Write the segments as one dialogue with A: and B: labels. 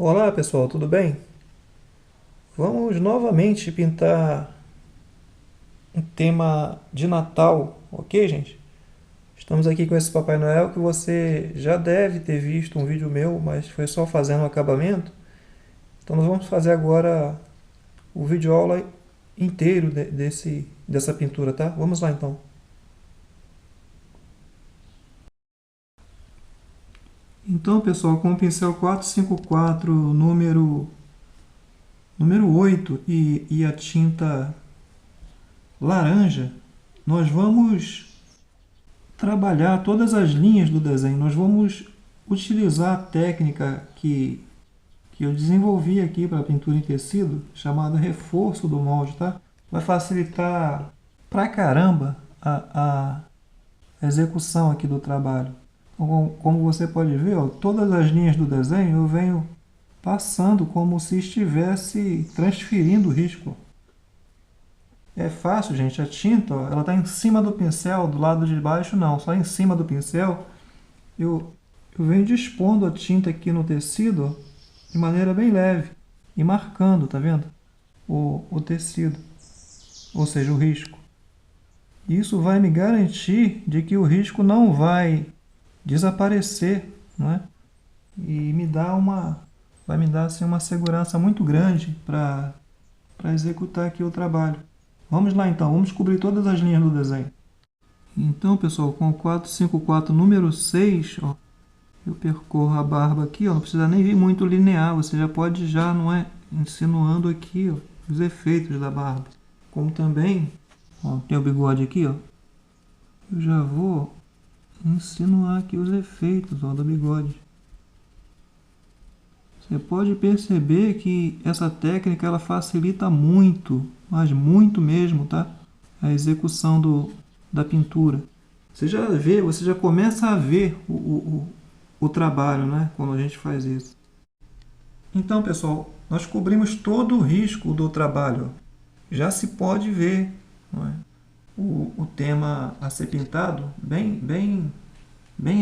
A: Olá pessoal, tudo bem? Vamos novamente pintar um tema de Natal, ok, gente? Estamos aqui com esse Papai Noel que você já deve ter visto um vídeo meu, mas foi só fazendo o acabamento. Então nós vamos fazer agora o vídeo aula inteiro dessa pintura, tá? Vamos lá então. Então pessoal, com o pincel 454 número 8 e a tinta laranja, nós vamos trabalhar todas as linhas do desenho. Nós vamos utilizar a técnica que eu desenvolvi aqui para pintura em tecido, chamada reforço do molde, tá? Vai facilitar pra caramba a execução aqui do trabalho. Como você pode ver, ó, todas as linhas do desenho eu venho passando como se estivesse transferindo o risco. É fácil, gente. A tinta, ó, ela está em cima do pincel, do lado de baixo não, só em cima do pincel. Eu, eu venho dispondo a tinta aqui no tecido ó, de maneira bem leve e marcando, tá vendo? O tecido, ou seja, o risco. Isso vai me garantir de que o risco não vai desaparecer, né? E vai me dar assim, uma segurança muito grande para executar aqui o trabalho. Vamos lá então, vamos cobrir todas as linhas do desenho. Então, pessoal, com o 454 número 6, ó, eu percorro a barba aqui, ó, não precisa nem vir muito linear, você já pode já, não é, insinuando aqui, ó, os efeitos da barba. Como também, ó, tem o bigode aqui, ó, eu já vou insinuar aqui os efeitos, ó, do bigode. Você pode perceber que essa técnica ela facilita muito, mas muito mesmo, tá? A execução da pintura. Você já vê, você já começa a ver o trabalho, né? Quando a gente faz isso. Então, pessoal, nós cobrimos todo o risco do trabalho. Já se pode ver, não é? O tema a ser pintado bem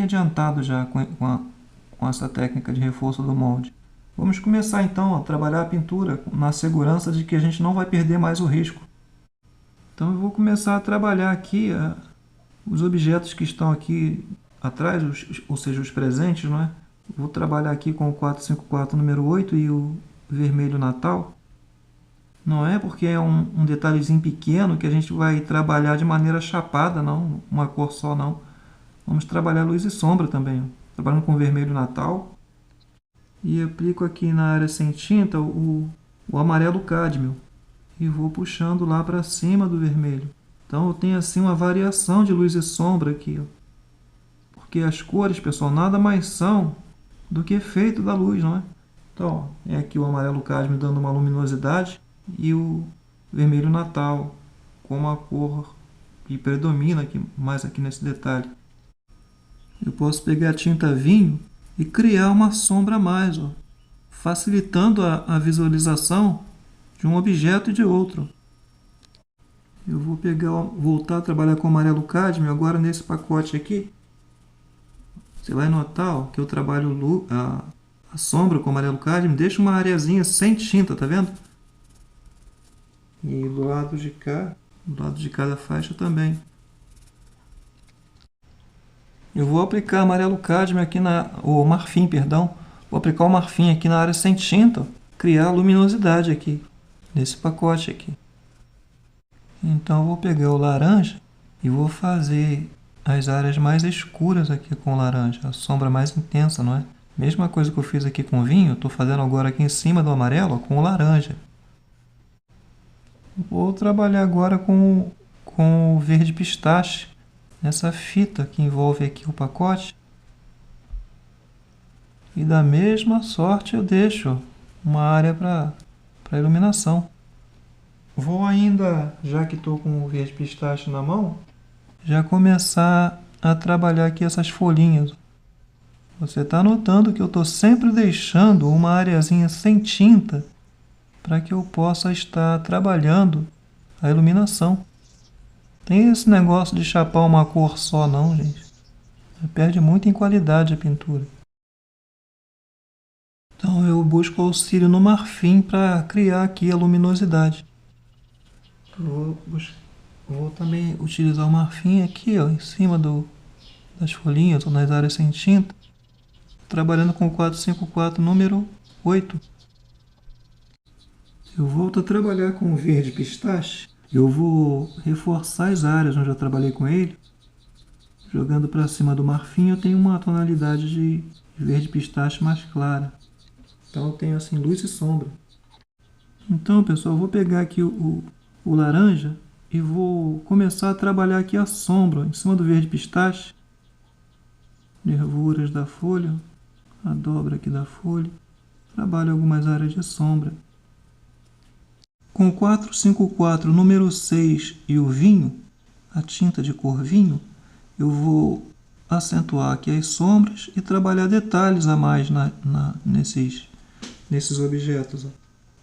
A: adiantado já com essa técnica de reforço do molde. Vamos começar então a trabalhar a pintura na segurança de que a gente não vai perder mais o risco. Então eu vou começar a trabalhar aqui os objetos que estão aqui atrás, ou seja, os presentes, não é? Vou trabalhar aqui com o 454 número 8 e o vermelho Natal. Não é porque é um detalhezinho pequeno que a gente vai trabalhar de maneira chapada, não, uma cor só não. Vamos trabalhar luz e sombra também. Ó. Trabalhando com vermelho Natal. E aplico aqui na área sem tinta o amarelo cádmio. E vou puxando lá para cima do vermelho. Então eu tenho assim uma variação de luz e sombra aqui. Ó. Porque as cores, pessoal, nada mais são do que efeito da luz, não é? Então, ó, é aqui o amarelo cádmio dando uma luminosidade e o vermelho Natal como a cor que predomina aqui, mais aqui nesse detalhe. Eu posso pegar a tinta vinho e criar uma sombra a mais, ó, facilitando a visualização de um objeto e de outro. Eu vou voltar a trabalhar com amarelo cádmio agora nesse pacote aqui. Você vai notar ó, que eu trabalho a sombra com amarelo cádmio, deixa uma areazinha sem tinta, tá vendo? E do lado de cá, do lado de cada faixa também. Eu vou aplicar amarelo cádmio aqui o marfim, perdão. Vou aplicar o marfim aqui na área sem tinta, criar luminosidade aqui, nesse pacote aqui. Então eu vou pegar o laranja e vou fazer as áreas mais escuras aqui com o laranja, a sombra mais intensa, não é? Mesma coisa que eu fiz aqui com o vinho, estou fazendo agora aqui em cima do amarelo ó, com o laranja. Vou trabalhar agora com o verde pistache, nessa fita que envolve aqui o pacote. E da mesma sorte eu deixo uma área para iluminação. Vou ainda, já que estou com o verde pistache na mão, já começar a trabalhar aqui essas folhinhas. Você está notando que eu estou sempre deixando uma areazinha sem tinta para que eu possa estar trabalhando a iluminação. Tem esse negócio de chapar uma cor só não, gente. Perde muito em qualidade a pintura. Então eu busco auxílio no marfim para criar aqui a luminosidade. Vou também utilizar o marfim aqui, ó, em cima das folhinhas ou nas áreas sem tinta, trabalhando com o 454 número 8. Eu volto a trabalhar com o verde pistache. Eu vou reforçar as áreas onde eu trabalhei com ele. Jogando para cima do marfim, eu tenho uma tonalidade de verde pistache mais clara. Então eu tenho assim luz e sombra. Então, pessoal, eu vou pegar aqui o laranja e vou começar a trabalhar aqui a sombra em cima do verde pistache. Nervuras da folha, a dobra aqui da folha. Trabalho algumas áreas de sombra. Com o 454 número 6 e o vinho, a tinta de cor vinho, eu vou acentuar aqui as sombras e trabalhar detalhes a mais nesses objetos. Ó.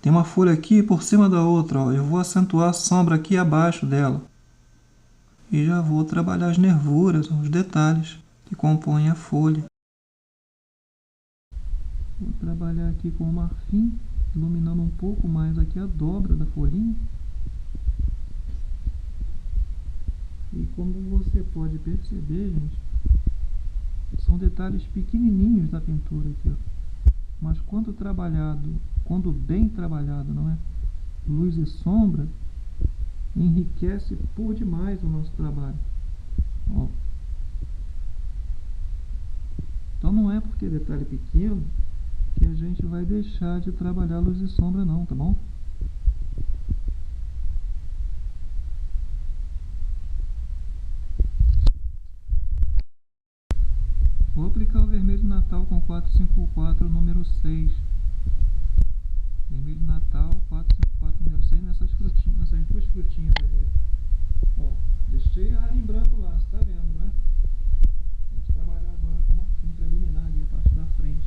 A: Tem uma folha aqui por cima da outra, ó. Eu vou acentuar a sombra aqui abaixo dela. E já vou trabalhar as nervuras, os detalhes que compõem a folha. Vou trabalhar aqui com o marfim, iluminando um pouco mais aqui a dobra da folhinha. E como você pode perceber, gente, são detalhes pequenininhos da pintura aqui, ó. Mas quando bem trabalhado, não é? Luz e sombra, enriquece por demais o nosso trabalho. Ó. Então não é porque é detalhe pequeno que a gente vai deixar de trabalhar luz e sombra não, tá bom? Vou aplicar o vermelho Natal com 454 número 6. Vermelho Natal 454 número 6 nessas duas frutinhas ali. Ó, deixei a área em branco lá, você tá vendo, né? Vamos trabalhar agora com marfim para iluminar ali a parte da frente.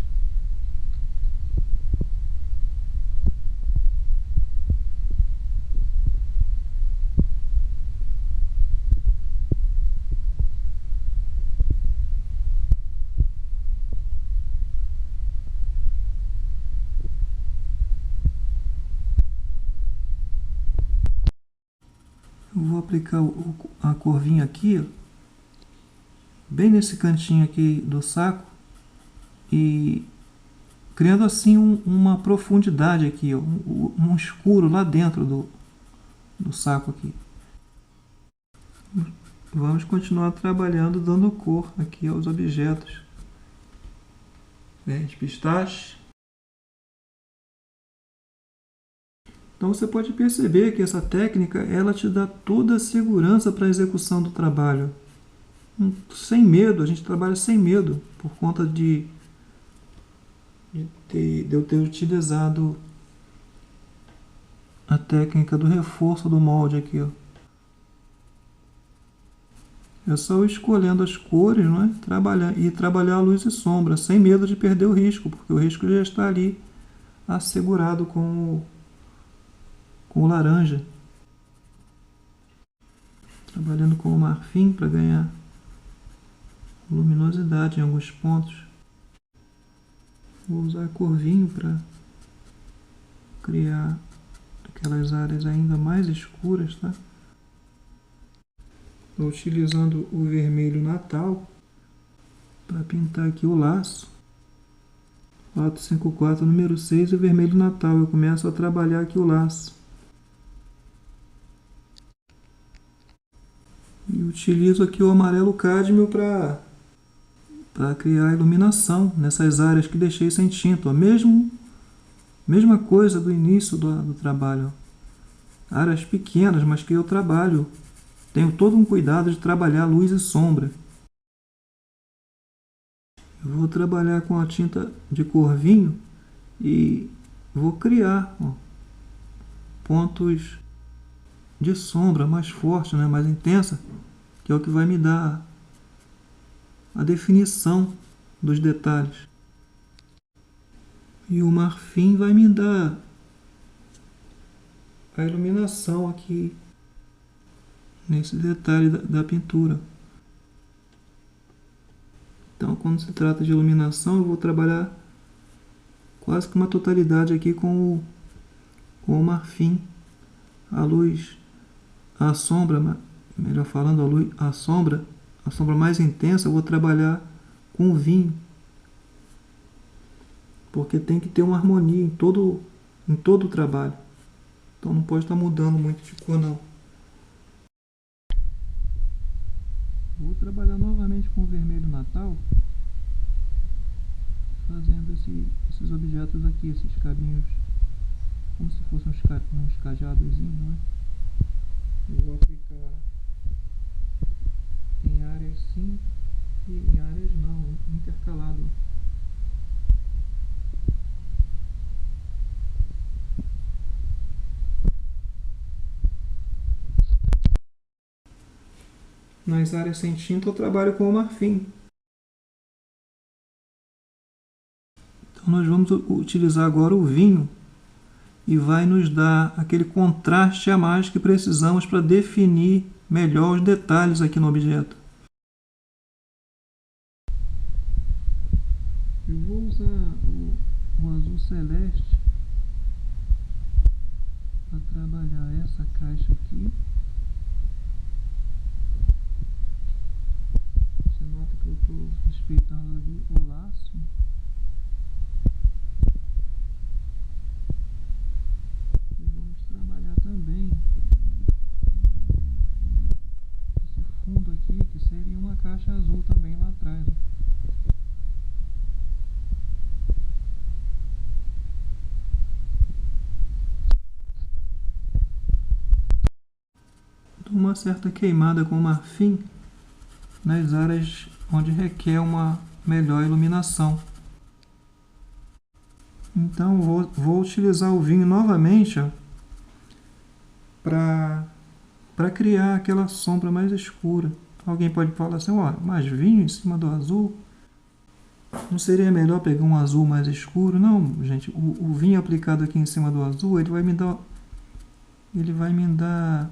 A: Eu vou aplicar a corvinha aqui, ó, bem nesse cantinho aqui do saco e criando assim uma profundidade aqui, ó, um escuro lá dentro do saco aqui. Vamos continuar trabalhando dando cor aqui aos objetos. Verde pistache. Então você pode perceber que essa técnica ela te dá toda a segurança para a execução do trabalho. Sem medo, a gente trabalha sem medo por conta de eu ter utilizado a técnica do reforço do molde aqui. Ó. É só escolhendo as cores, não é? Trabalhar a luz e sombra, sem medo de perder o risco, porque o risco já está ali assegurado com o laranja. Trabalhando com o marfim para ganhar luminosidade em alguns pontos. Vou usar corvinho para criar aquelas áreas ainda mais escuras, tá? Estou utilizando o vermelho Natal para pintar aqui o laço. 454 número 6 e o vermelho Natal. Eu começo a trabalhar aqui o laço. E utilizo aqui o amarelo cádmio para criar iluminação nessas áreas que deixei sem tinta. Mesma coisa do início do trabalho. Áreas pequenas, mas que eu trabalho. Tenho todo um cuidado de trabalhar luz e sombra. Eu vou trabalhar com a tinta de cor vinho e vou criar pontos de sombra mais forte, né, mais intensa, que é o que vai me dar a definição dos detalhes. E o marfim vai me dar a iluminação aqui nesse detalhe da pintura. Então, quando se trata de iluminação, eu vou trabalhar quase que uma totalidade aqui com o marfim. A luz, a sombra, melhor falando, a sombra mais intensa eu vou trabalhar com o vinho. Porque tem que ter uma harmonia em todo o trabalho. Então não pode estar mudando muito de cor não. Vou trabalhar novamente com o vermelho natal, fazendo esses objetos aqui, esses cabinhos, como se fossem uns cajadozinhos, não é? Eu vou aplicar em áreas sim e em áreas não, intercalado. Nas áreas sem tinta eu trabalho com o marfim. Então nós vamos utilizar agora o vinho e vai nos dar aquele contraste a mais que precisamos para definir melhor os detalhes aqui no objeto. Eu vou usar o azul celeste para trabalhar essa caixa aqui. Você nota que eu estou respeitando ali o laço. E vamos trabalhar também esse fundo aqui, que seria uma caixa azul também lá atrás. Dou uma certa queimada com o marfim nas áreas onde requer uma melhor iluminação. Então vou utilizar o vinho novamente para criar aquela sombra mais escura. Alguém pode falar assim, ó, mas vinho em cima do azul? Não seria melhor pegar um azul mais escuro? Não, gente, o vinho aplicado aqui em cima do azul, ele vai me dar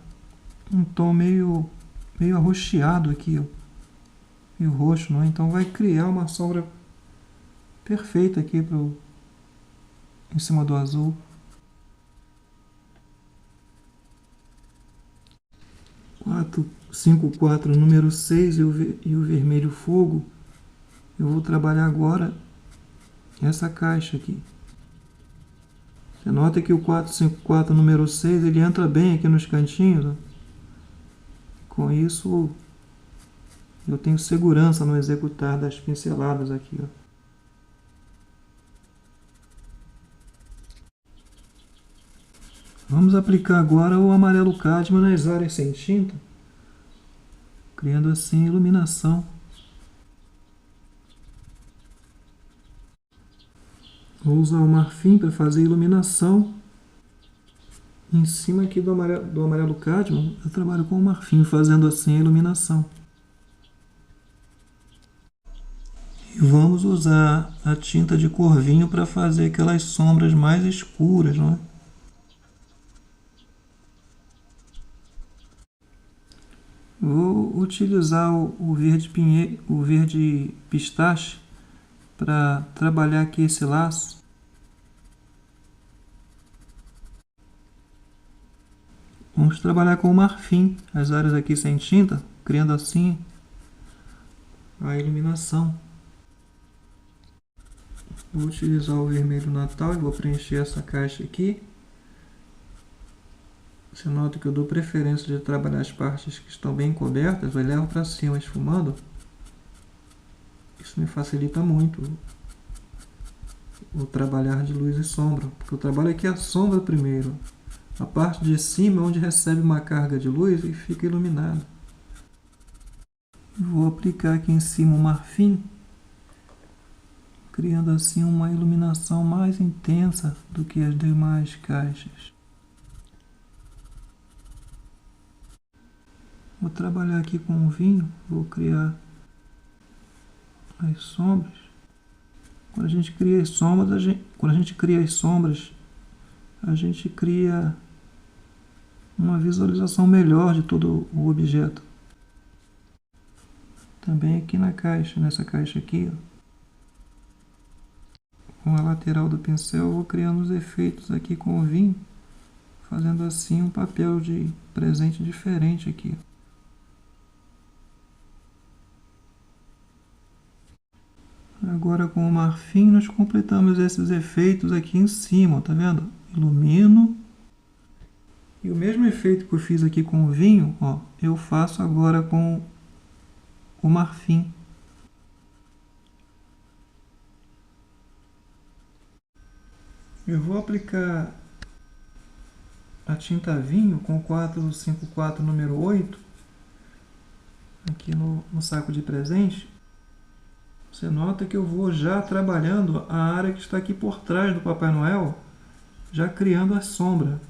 A: um tom meio arroxeado aqui, ó, meio roxo, não é? Então vai criar uma sombra perfeita aqui em cima do azul. 5-4, número 6 e o vermelho fogo. Eu vou trabalhar agora essa caixa aqui. Você nota que o 4-5-4, número 6, ele entra bem aqui nos cantinhos. Ó. Com isso, eu tenho segurança no executar das pinceladas aqui. Ó. Vamos aplicar agora o amarelo cádmio nas áreas sem tinta, criando assim iluminação. Vou usar o marfim para fazer iluminação. Em cima aqui do amarelo cádmio, eu trabalho com o marfim, fazendo assim a iluminação. E vamos usar a tinta de corvinho para fazer aquelas sombras mais escuras, não é? Vou utilizar o verde pistache para trabalhar aqui esse laço. Vamos trabalhar com o marfim, as áreas aqui sem tinta, criando assim a iluminação. Vou utilizar o vermelho natal e vou preencher essa caixa aqui. Você nota que eu dou preferência de trabalhar as partes que estão bem cobertas, eu levo para cima esfumando. Isso me facilita muito o trabalhar de luz e sombra, porque eu trabalho aqui a sombra primeiro. A parte de cima é onde recebe uma carga de luz e fica iluminado. Vou aplicar aqui em cima o marfim, criando assim uma iluminação mais intensa do que as demais caixas. Vou trabalhar aqui com o vinho, vou criar as sombras. Quando a gente cria as sombras, a gente cria uma visualização melhor de todo o objeto. Também aqui na caixa, nessa caixa aqui, ó. com a lateral do pincel, eu vou criando os efeitos aqui com o vinho, fazendo assim um papel de presente diferente aqui. Agora com o marfim nós completamos esses efeitos aqui em cima, tá vendo? Ilumino. E o mesmo efeito que eu fiz aqui com o vinho, ó, eu faço agora com o marfim. Eu vou aplicar a tinta vinho com 454 número 8 aqui no saco de presente. Você nota que eu vou já trabalhando a área que está aqui por trás do Papai Noel, já criando a sombra.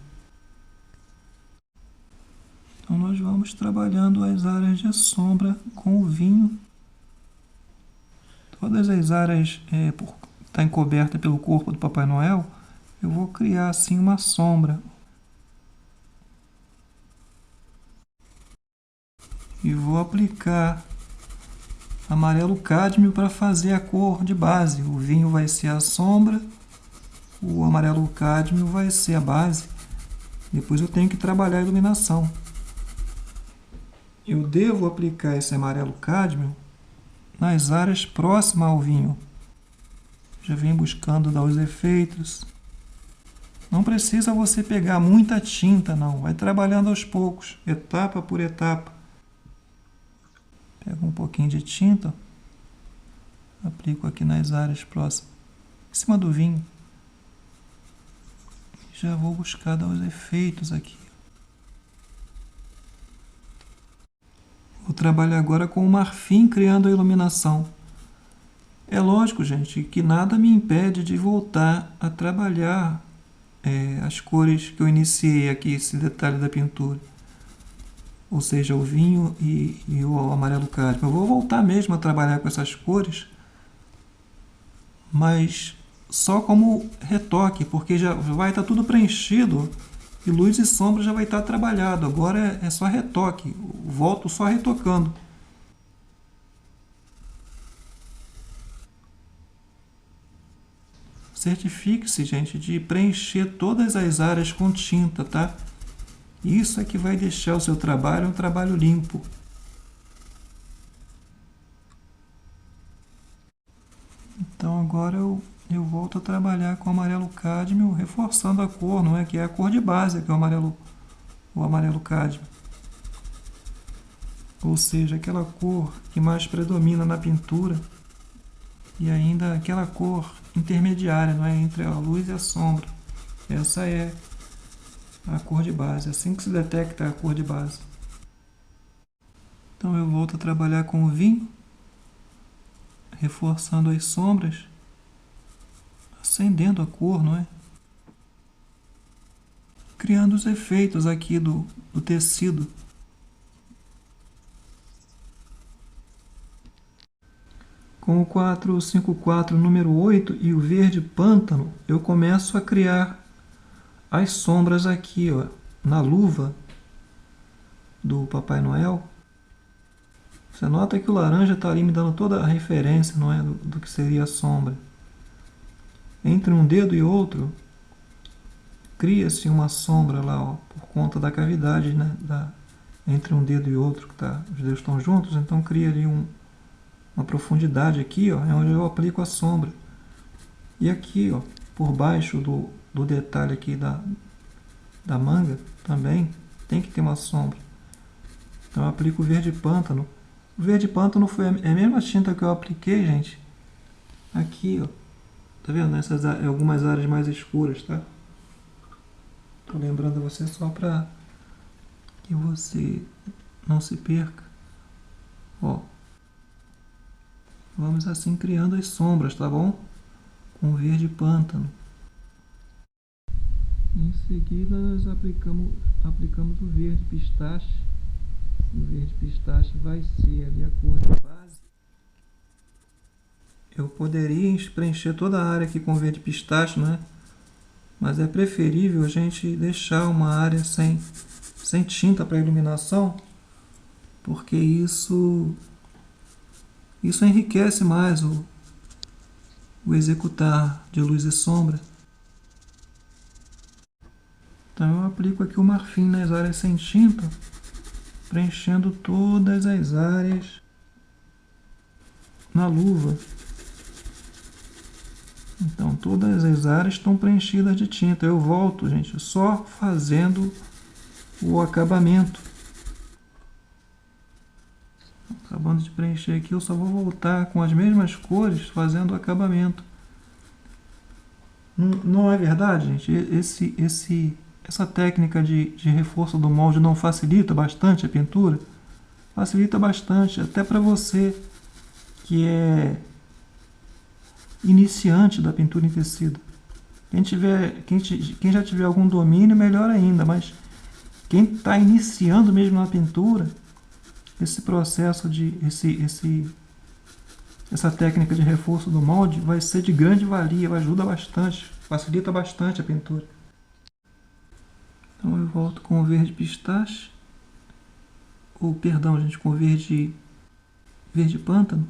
A: Então nós vamos trabalhando as áreas de sombra com o vinho. Todas as áreas por estar encoberta pelo corpo do Papai Noel, eu vou criar assim uma sombra. E vou aplicar amarelo cádmio para fazer a cor de base. O vinho vai ser a sombra, o amarelo cádmio vai ser a base. Depois eu tenho que trabalhar a iluminação. Eu devo aplicar esse amarelo cádmio nas áreas próximas ao vinho. Já venho buscando dar os efeitos. Não precisa você pegar muita tinta, não. Vai trabalhando aos poucos, etapa por etapa. Pego um pouquinho de tinta, aplico aqui nas áreas próximas, em cima do vinho. Já vou buscar dar os efeitos aqui. Vou trabalhar agora com o marfim, criando a iluminação. É lógico, gente, que nada me impede de voltar a trabalhar as cores que eu iniciei aqui, esse detalhe da pintura. Ou seja, o vinho e o amarelo cádmio. Eu vou voltar mesmo a trabalhar com essas cores, mas só como retoque, porque já vai estar tudo preenchido e luz e sombra já vai estar trabalhado. Agora é só retoque, volto só retocando. Certifique-se, gente, de preencher todas as áreas com tinta, tá? Isso é que vai deixar o seu trabalho um trabalho limpo. Então agora eu volto a trabalhar com amarelo cádmio, reforçando a cor, não é? Que é a cor de base, que é o amarelo cádmio. Ou seja, aquela cor que mais predomina na pintura e ainda aquela cor intermediária, não é? Entre a luz e a sombra. Essa é a cor de base, assim que se detecta a cor de base. Então eu volto a trabalhar com o vinho, reforçando as sombras, acendendo a cor, não é? Criando os efeitos aqui do tecido. Com o 454 número 8 e o verde pântano, eu começo a criar as sombras aqui, ó, na luva do Papai Noel. Você nota que o laranja está ali me dando toda a referência, não é, do que seria a sombra. Entre um dedo e outro, cria-se uma sombra lá, ó, por conta da cavidade, né, entre um dedo e outro, que os dedos estão juntos, então cria ali uma profundidade aqui, ó, é onde eu aplico a sombra. E aqui, ó, por baixo do detalhe aqui da manga, também tem que ter uma sombra. Então eu aplico o verde pântano. O verde pântano foi a mesma tinta que eu apliquei, gente, aqui, ó. Tá vendo? Nessas algumas áreas mais escuras, tá? Tô lembrando a você só para que você não se perca. Ó. Vamos assim criando as sombras, tá bom? Com verde pântano. Em seguida nós aplicamos o verde pistache. O verde pistache vai ser ali a cor de base. Eu poderia preencher toda a área aqui com verde pistache, né? Mas é preferível a gente deixar uma área sem tinta para iluminação, porque isso enriquece mais o executar de luz e sombra. Então eu aplico aqui o marfim nas áreas sem tinta, preenchendo todas as áreas na luva. Então todas as áreas estão preenchidas de tinta. Eu volto, gente, só fazendo o acabamento. Acabando de preencher aqui, eu só vou voltar com as mesmas cores fazendo o acabamento. Não é verdade, gente? Essa técnica de reforço do molde não facilita bastante a pintura? Facilita bastante, até para você que é iniciante da pintura em tecido. Quem já tiver algum domínio, melhor ainda, mas quem está iniciando mesmo na pintura, esse processo essa técnica de reforço do molde vai ser de grande valia, ajuda bastante, facilita bastante a pintura. Então eu volto com o verde pistache, ou perdão, gente, com o verde pântano,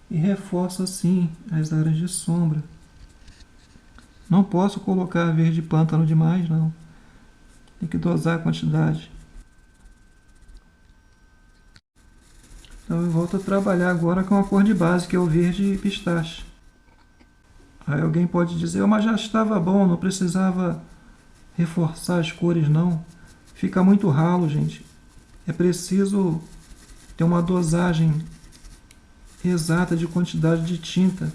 A: e reforço assim as áreas de sombra. Não posso colocar verde pântano demais, não. Tem que dosar a quantidade. Então eu volto a trabalhar agora com a cor de base, que é o verde pistache. Aí alguém pode dizer, mas já estava bom, não precisava reforçar as cores não. Fica muito ralo, gente. É preciso ter uma dosagem exata de quantidade de tinta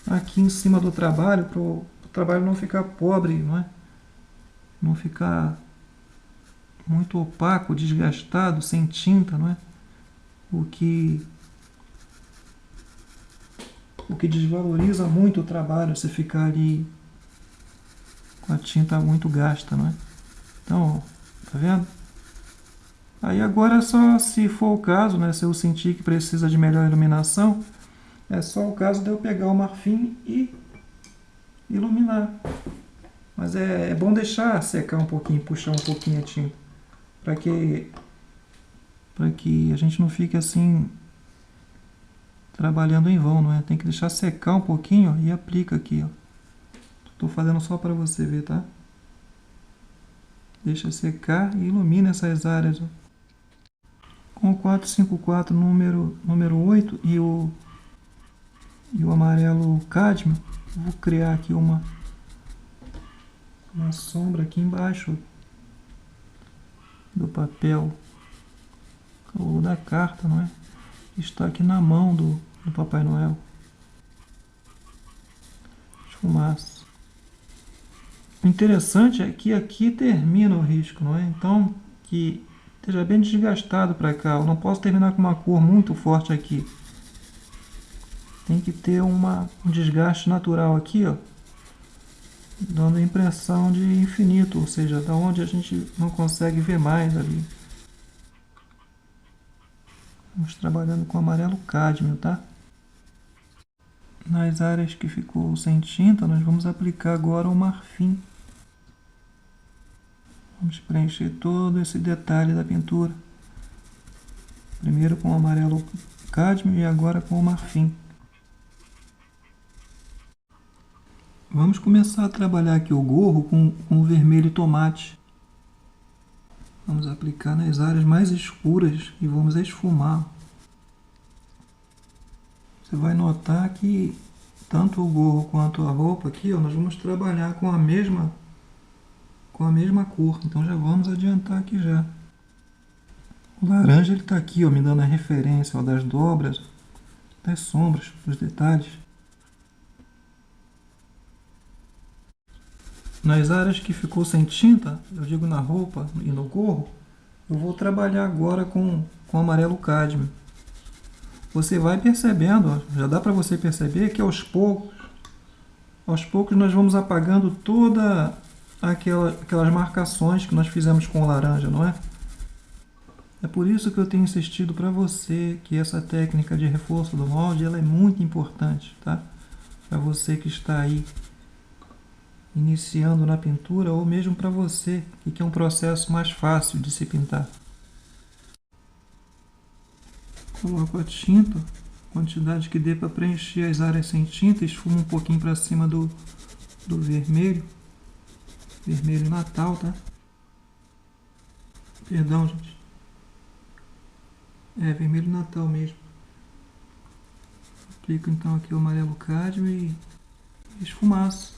A: aqui em cima do trabalho, para o trabalho não ficar pobre, não é? Não ficar muito opaco, desgastado, sem tinta, não é? O que desvaloriza muito o trabalho, você ficar ali com a tinta muito gasta, não é? Então, tá vendo? Aí agora é só, se for o caso, né, se eu sentir que precisa de melhor iluminação, é só o caso de eu pegar o marfim e iluminar. Mas é bom deixar secar um pouquinho, puxar um pouquinho a tinta, para que a gente não fique assim trabalhando em vão, não é? Tem que deixar secar um pouquinho, ó, e aplica aqui, ó. Estou fazendo só para você ver, tá? Deixa secar e ilumina essas áreas, ó. Com o 454 número 8 e o amarelo cádmio, vou criar aqui uma sombra aqui embaixo do papel ou da carta, não é? Está aqui na mão do Papai Noel. Fumaça. O interessante é que aqui termina o risco, não é? Então, que esteja bem desgastado para cá. Eu não posso terminar com uma cor muito forte aqui. Tem que ter um desgaste natural aqui, ó, dando a impressão de infinito, ou seja, da onde a gente não consegue ver mais ali. Vamos trabalhando com amarelo cádmio, tá? Nas áreas que ficou sem tinta, nós vamos aplicar agora o marfim. Vamos preencher todo esse detalhe da pintura. Primeiro com o amarelo cádmio e agora com o marfim. Vamos começar a trabalhar aqui o gorro com o vermelho tomate. Vamos aplicar nas áreas mais escuras e vamos esfumar. Você vai notar que tanto o gorro quanto a roupa aqui, ó, nós vamos trabalhar com a mesma cor. Então já vamos adiantar aqui já. O laranja ele está aqui, ó, me dando a referência, ó, das dobras, das sombras, dos detalhes. Nas áreas que ficou sem tinta, eu digo na roupa e no gorro, eu vou trabalhar agora com amarelo cádmio. Você vai percebendo, ó, já dá para você perceber que aos poucos nós vamos apagando toda aquelas marcações que nós fizemos com o laranja, não é? É por isso que eu tenho insistido para você que essa técnica de reforço do molde ela é muito importante, tá? Para você que está aí iniciando na pintura ou mesmo para você que quer um processo mais fácil de se pintar. Coloco a tinta quantidade que dê para preencher as áreas sem tinta. Esfuma um pouquinho para cima do vermelho. Vermelho Natal, tá? Perdão, gente. É vermelho Natal mesmo. Aplico então aqui o amarelo cádmio e esfumaço.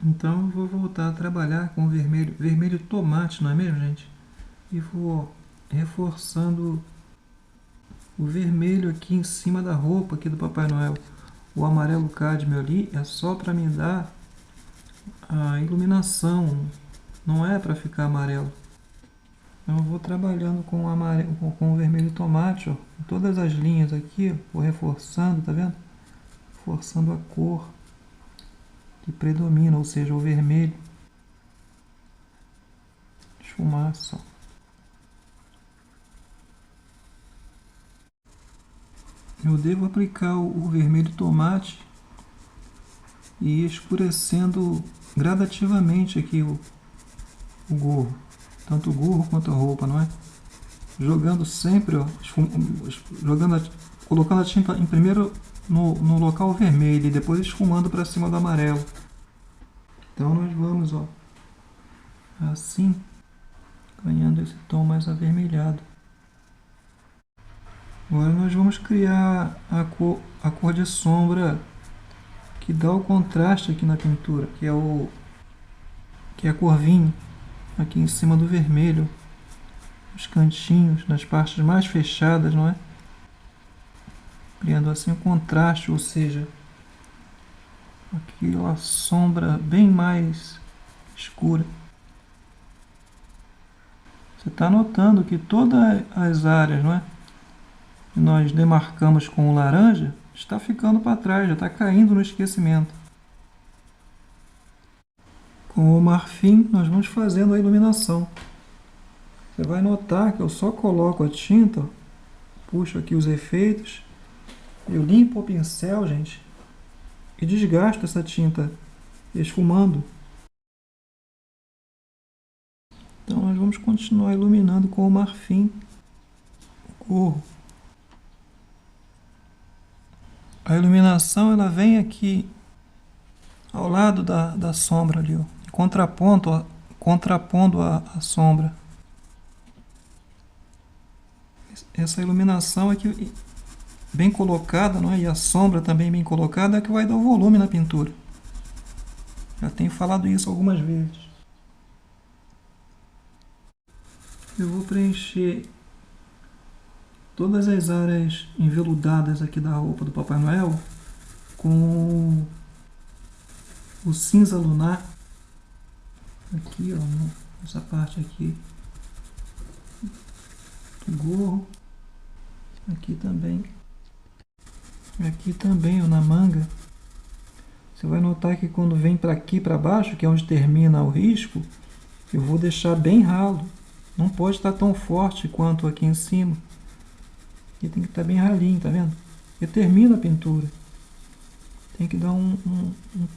A: Então eu vou voltar a trabalhar com o vermelho tomate, não é mesmo, gente? E vou reforçando o vermelho aqui em cima da roupa aqui do Papai Noel. O amarelo cádmio ali é só para me dar a iluminação, não é para ficar amarelo. Então eu vou trabalhando com o amarelo, com o vermelho tomate, ó, em todas as linhas aqui, ó, vou reforçando, tá vendo? Reforçando a cor que predomina, ou seja, o vermelho. Esfumaça. Eu devo aplicar o vermelho tomate e ir escurecendo gradativamente aqui o gorro. Tanto o gorro quanto a roupa, não é? Jogando sempre, ó, colocando a tinta em primeiro no local vermelho e depois esfumando para cima do amarelo. Então nós vamos, ó, assim, ganhando esse tom mais avermelhado. Agora nós vamos criar a cor de sombra que dá o contraste aqui na pintura, que é a cor vinho, aqui em cima do vermelho, nos cantinhos, nas partes mais fechadas, não é? Criando assim um contraste, ou seja, aquela sombra bem mais escura. Você está notando que todas as áreas, não é, que nós demarcamos com o laranja, está ficando para trás, já está caindo no esquecimento. Com o marfim, nós vamos fazendo a iluminação. Você vai notar que eu só coloco a tinta, puxo aqui os efeitos, eu limpo o pincel, gente, e desgasto essa tinta esfumando. Então nós vamos continuar iluminando com o marfim o gorro. A iluminação ela vem aqui ao lado da sombra ali, ó, contrapondo a sombra. Essa iluminação aqui bem colocada, não é? E a sombra também bem colocada é que vai dar o volume na pintura. Já tenho falado isso algumas vezes. Eu vou preencher todas as áreas enveludadas aqui da roupa do Papai Noel com o cinza lunar. Aqui, ó, essa parte aqui do gorro. Aqui também. Aqui também, ó, na manga. Você vai notar que quando vem para aqui, para baixo, que é onde termina o risco, eu vou deixar bem ralo. Não pode estar tão forte quanto aqui em cima. Aqui tem que estar bem ralinho, tá vendo? E termina a pintura. Tem que dar um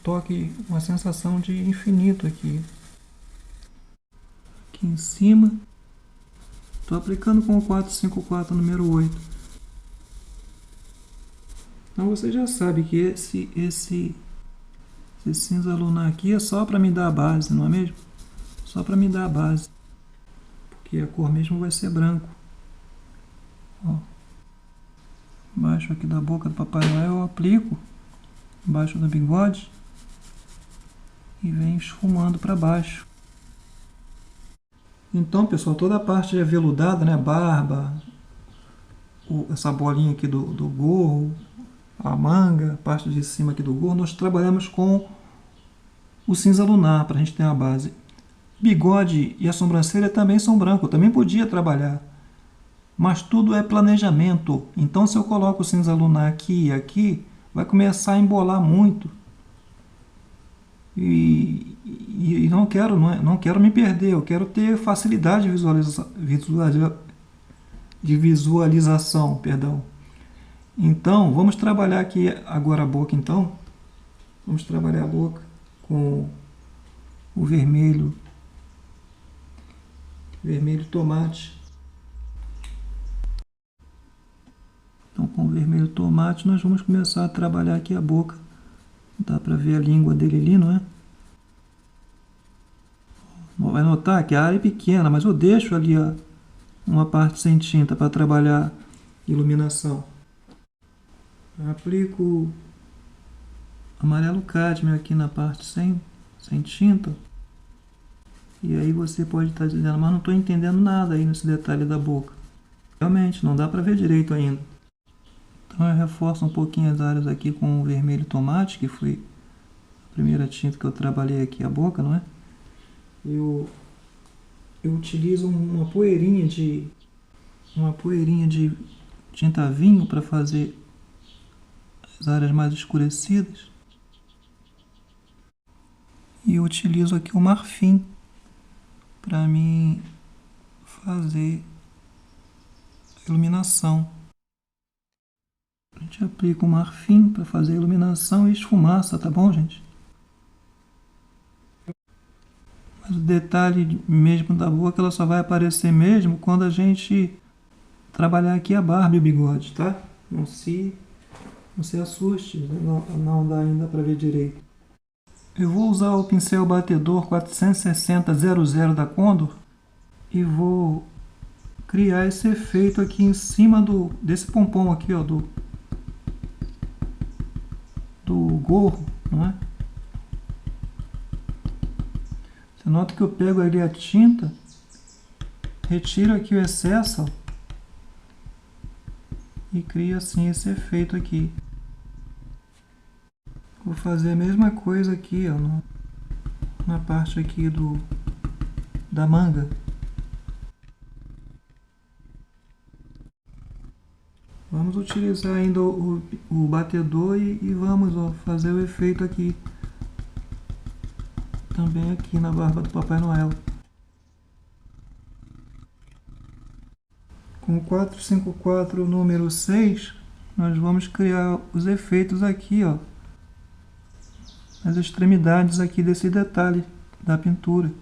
A: toque, uma sensação de infinito aqui. Aqui em cima. Estou aplicando com o 454 número 8. Então você já sabe que esse cinza lunar aqui é só para me dar a base, não é mesmo? Só para me dar a base. Porque a cor mesmo vai ser branco. Ó. Embaixo aqui da boca do Papai Noel eu aplico. Embaixo do bigode. E venho esfumando para baixo. Então, pessoal, toda a parte aveludada, né? Barba, essa bolinha aqui do gorro, a manga, a parte de cima aqui do gorro, nós trabalhamos com o cinza lunar para a gente ter uma base. Bigode e a sobrancelha também são brancos, eu também podia trabalhar. Mas tudo é planejamento. Então, se eu coloco o cinza lunar aqui e aqui, vai começar a embolar muito. E não quero, não quero me perder, eu quero ter facilidade de visualização, perdão. Então, vamos trabalhar aqui agora a boca, então. Vamos trabalhar a boca com o vermelho tomate. Com o vermelho tomate, nós vamos começar a trabalhar aqui a boca. Dá pra ver a língua dele ali, não é? Vai notar que a área é pequena, mas eu deixo ali uma parte sem tinta para trabalhar iluminação. Eu aplico amarelo cádmio aqui na parte sem tinta. E aí você pode estar dizendo, mas não estou entendendo nada aí nesse detalhe da boca. Realmente, não dá para ver direito ainda. Então eu reforço um pouquinho as áreas aqui com o vermelho tomate, que foi a primeira tinta que eu trabalhei aqui a boca, não é? Eu utilizo uma poeirinha de tinta vinho para fazer as áreas mais escurecidas. E eu utilizo aqui o marfim para mim fazer a iluminação. A gente aplica o marfim para fazer a iluminação e esfumaça, tá bom, gente? Mas o detalhe mesmo da boca, ela só vai aparecer mesmo quando a gente trabalhar aqui a barba e o bigode, tá? Não se assuste, não dá ainda para ver direito. Eu vou usar o pincel batedor 460-00 da Condor e vou criar esse efeito aqui em cima desse pompom aqui, ó, do gorro, não é? Você nota que eu pego ali a tinta, retiro aqui o excesso, ó, e crio assim esse efeito aqui. Vou fazer a mesma coisa aqui, ó, na parte aqui da manga. Vamos utilizar ainda o batedor e vamos, ó, fazer o efeito aqui. Também aqui na barba do Papai Noel. Com o 454 número 6, nós vamos criar os efeitos aqui, ó, as extremidades aqui desse detalhe da pintura.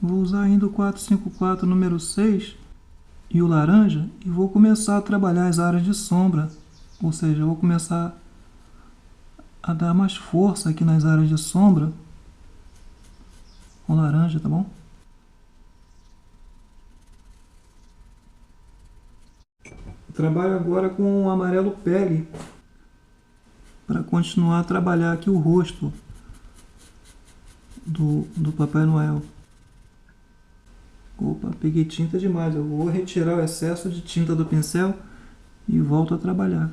A: Vou usar ainda o 454 número 6 e o laranja e vou começar a trabalhar as áreas de sombra, ou seja, eu vou começar a dar mais força aqui nas áreas de sombra com laranja, tá bom? Trabalho agora com o amarelo pele para continuar a trabalhar aqui o rosto do Papai Noel. Opa, peguei tinta demais. Eu vou retirar o excesso de tinta do pincel e volto a trabalhar.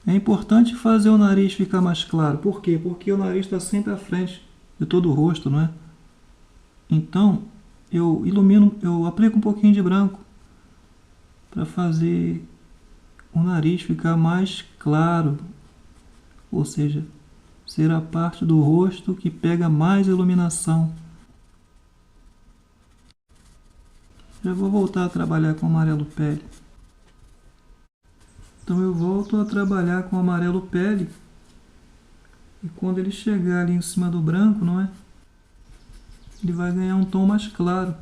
A: É importante fazer o nariz ficar mais claro. Por quê? Porque o nariz está sempre à frente de todo o rosto, não é? Então, eu aplico um pouquinho de branco para fazer o nariz ficar mais claro, ou seja, ser a parte do rosto que pega mais iluminação. Já vou voltar a trabalhar com amarelo pele. Então eu volto a trabalhar com amarelo pele e quando ele chegar ali em cima do branco, não é? Ele vai ganhar um tom mais claro.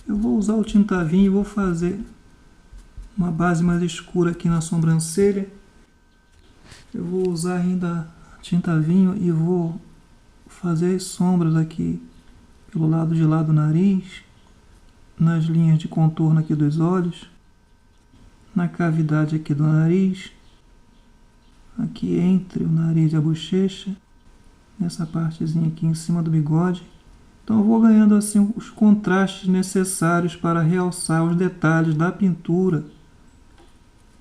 A: Eu vou usar o tinta-vinho e vou fazer uma base mais escura aqui na sobrancelha. Eu vou usar ainda tinta-vinho e vou fazer as sombras aqui pelo lado de lá do nariz, nas linhas de contorno aqui dos olhos, na cavidade aqui do nariz, aqui entre o nariz e a bochecha, nessa partezinha aqui em cima do bigode. Então eu vou ganhando assim os contrastes necessários para realçar os detalhes da pintura.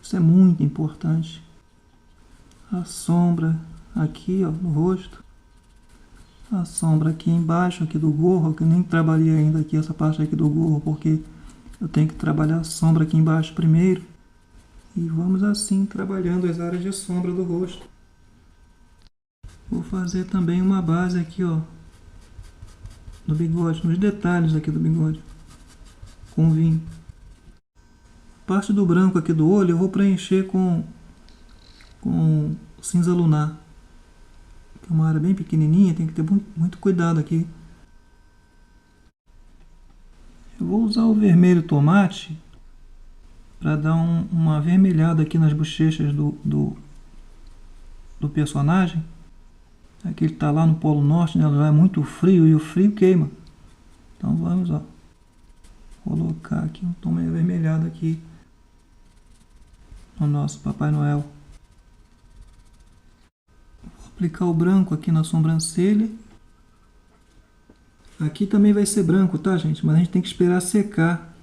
A: Isso é muito importante. A sombra aqui, ó, no rosto. A sombra aqui embaixo, aqui do gorro, que eu nem trabalhei ainda aqui essa parte aqui do gorro, porque eu tenho que trabalhar a sombra aqui embaixo primeiro. E vamos assim trabalhando as áreas de sombra do rosto. Vou fazer também uma base aqui, ó, do bigode, nos detalhes aqui do bigode, com vinho. Parte do branco aqui do olho eu vou preencher com cinza lunar, que é uma área bem pequenininha, tem que ter muito cuidado aqui. Eu vou usar o vermelho tomate para dar uma avermelhada aqui nas bochechas do personagem. Aqui ele está lá no Polo Norte, né? Lá é muito frio e o frio queima. Então vamos, ó, colocar aqui um tom meio avermelhado aqui no nosso Papai Noel. Vou aplicar o branco aqui na sobrancelha. Aqui também vai ser branco, tá, gente? Mas a gente tem que esperar secar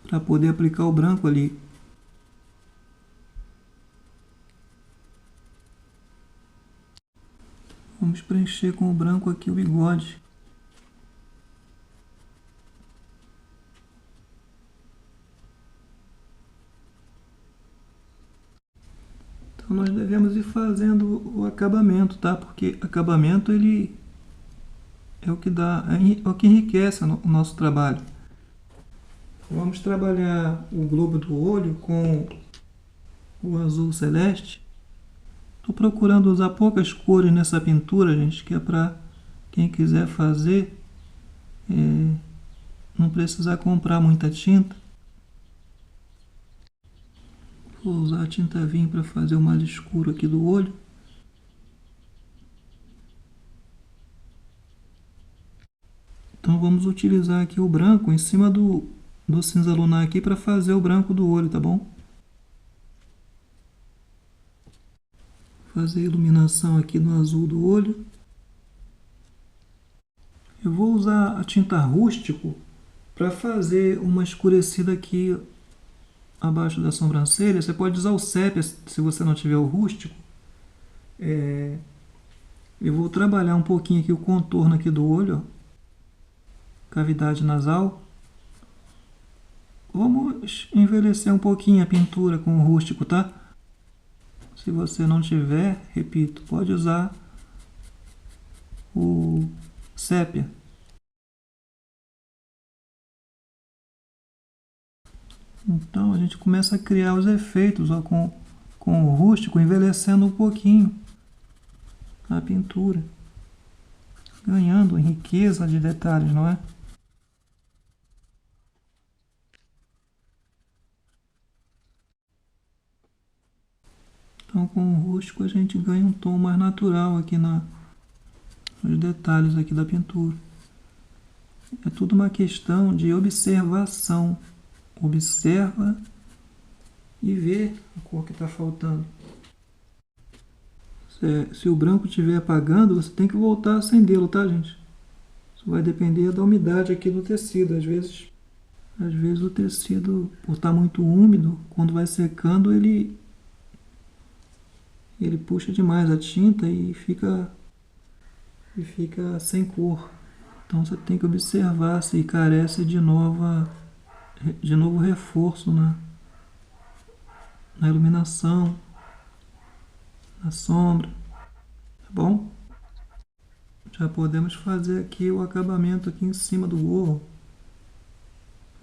A: para poder aplicar o branco ali. Vamos preencher com o branco aqui o bigode. Então nós devemos ir fazendo o acabamento, tá? Porque acabamento ele é o que dá, é o que enriquece o nosso trabalho. Vamos trabalhar o globo do olho com o azul celeste. Estou procurando usar poucas cores nessa pintura, gente, que é para quem quiser fazer não precisar comprar muita tinta. Vou usar a tinta vinho para fazer o mais escuro aqui do olho. Então vamos utilizar aqui o branco em cima do cinza lunar aqui para fazer o branco do olho, tá bom? Fazer a iluminação aqui no azul do olho. Eu vou usar a tinta rústico para fazer uma escurecida aqui abaixo da sobrancelha. Você pode usar o sépia se você não tiver o rústico. Eu vou trabalhar um pouquinho aqui o contorno aqui do olho, ó. Cavidade nasal. Vamos envelhecer um pouquinho a pintura com o rústico, tá? Se você não tiver, repito, pode usar o sépia. Então a gente começa a criar os efeitos, ó, com o rústico, envelhecendo um pouquinho a pintura, ganhando em riqueza de detalhes, não é? Então com o rústico a gente ganha um tom mais natural aqui nos detalhes aqui da pintura. É tudo uma questão de observação. Observa e vê a cor que está faltando. Se o branco estiver apagando, você tem que voltar a acendê-lo, tá, gente? Isso vai depender da umidade aqui do tecido. Às vezes o tecido, por estar muito úmido, quando vai secando, ele puxa demais a tinta e fica sem cor. Então você tem que observar se carece de novo reforço na iluminação, na sombra, tá bom? Já podemos fazer aqui o acabamento aqui em cima do gorro.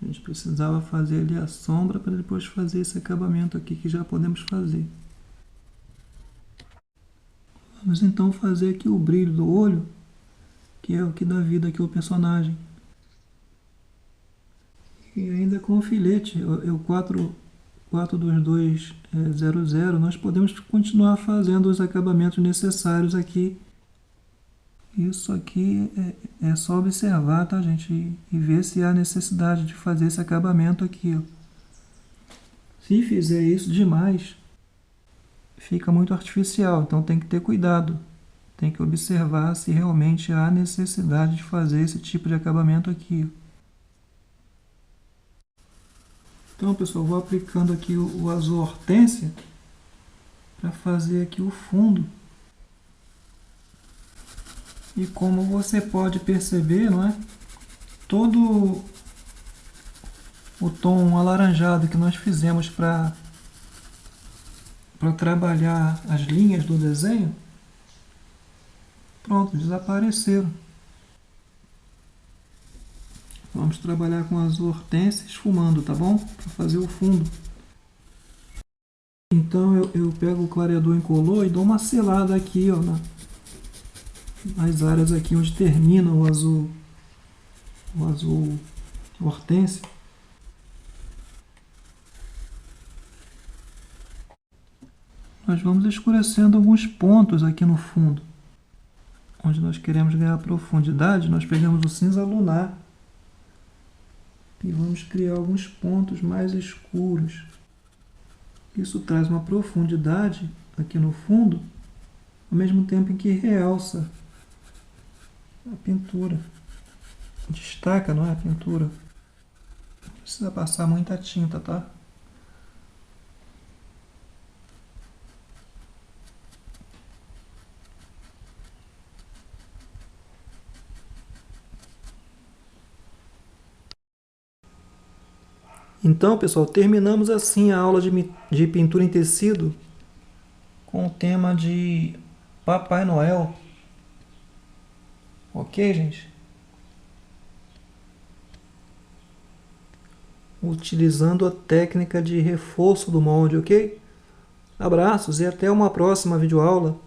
A: A gente precisava fazer ali a sombra para depois fazer esse acabamento aqui que já podemos fazer. Vamos então fazer aqui o brilho do olho, que é o que dá vida aqui ao personagem. E ainda com o filete, o 42200, nós podemos continuar fazendo os acabamentos necessários aqui. Isso aqui é só observar, tá, gente? E ver se há necessidade de fazer esse acabamento aqui, ó. Se fizer isso demais, fica muito artificial, então tem que ter cuidado. Tem que observar se realmente há necessidade de fazer esse tipo de acabamento aqui. Então, pessoal, vou aplicando aqui o azul hortênsia para fazer aqui o fundo. E como você pode perceber, não é? Todo o tom alaranjado que nós fizemos para trabalhar as linhas do desenho, pronto, desapareceram. Vamos trabalhar com azul hortênsia esfumando, tá bom? Para fazer o fundo. Então eu pego o clareador incolor e dou uma selada aqui, ó, nas áreas aqui onde termina o azul hortênsia. Nós vamos escurecendo alguns pontos aqui no fundo. Onde nós queremos ganhar profundidade, nós pegamos o cinza lunar e vamos criar alguns pontos mais escuros. Isso traz uma profundidade aqui no fundo, ao mesmo tempo em que realça a pintura. Destaca, não é, a pintura. Não precisa passar muita tinta, tá? Então, pessoal, terminamos assim a aula de pintura em tecido com o tema de Papai Noel. Ok, gente? Utilizando a técnica de reforço do molde, ok? Abraços e até uma próxima videoaula.